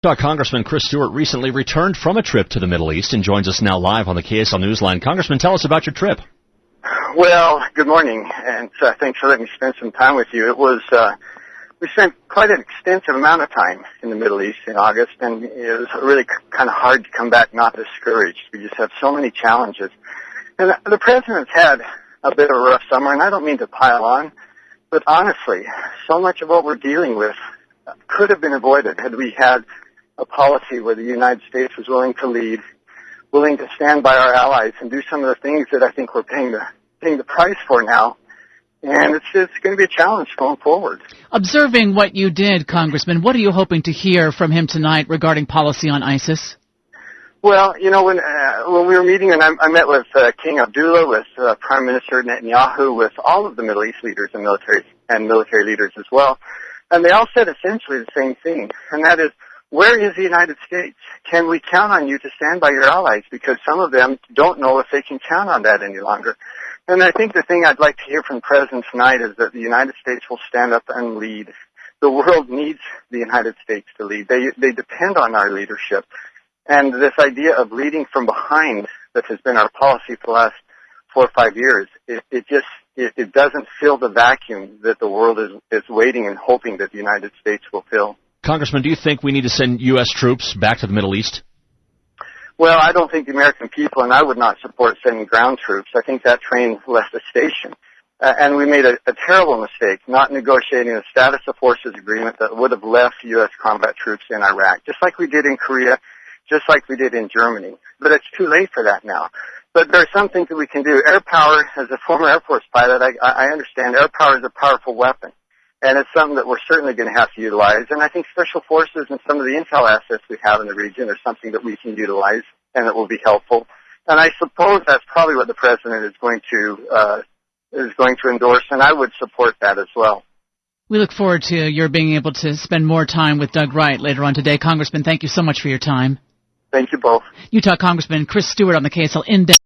Congressman Chris Stewart recently returned from a trip to the Middle East and joins us now live on the KSL Newsline. Congressman, tell us about your trip. Well, good morning, and thanks for letting me spend some time with you. It was, we spent quite an extensive amount of time in the Middle East in August, and it was really kind of hard to come back not discouraged. We just have so many challenges. And the President's had a bit of a rough summer, and I don't mean to pile on, but honestly, so much of what we're dealing with could have been avoided had we had a policy where the United States was willing to lead, willing to stand by our allies and do some of the things that I think we're paying the price for now. And it's going to be a challenge going forward. Observing what you did, Congressman, what are you hoping to hear from him tonight regarding policy on ISIS? Well, you know, when we were meeting, and I met with King Abdullah, with Prime Minister Netanyahu, with all of the Middle East leaders and military leaders as well, and they all said essentially the same thing, and that is, where is the United States? Can we count on you to stand by your allies? Because some of them don't know if they can count on that any longer. And I think the thing I'd like to hear from the President tonight is that the United States will stand up and lead. The world needs the United States to lead. They depend on our leadership. And this idea of leading from behind that has been our policy for the last 4 or 5 years, it doesn't fill the vacuum that the world is waiting and hoping that the United States will fill. Congressman, do you think we need to send U.S. troops back to the Middle East? Well, I don't think the American people, and I would not support sending ground troops. I think that train left the station. And we made a terrible mistake not negotiating a status of forces agreement that would have left U.S. combat troops in Iraq, just like we did in Korea, just like we did in Germany. But it's too late for that now. But there are some things that we can do. Air power, as a former Air Force pilot, I understand air power is a powerful weapon. And it's something that we're certainly going to have to utilize. And I think special forces and some of the intel assets we have in the region are something that we can utilize and that will be helpful. And I suppose that's probably what the President is going to endorse, and I would support that as well. We look forward to your being able to spend more time with Doug Wright later on today. Congressman, thank you so much for your time. Thank you both. Utah Congressman Chris Stewart on the KSL In-Depth.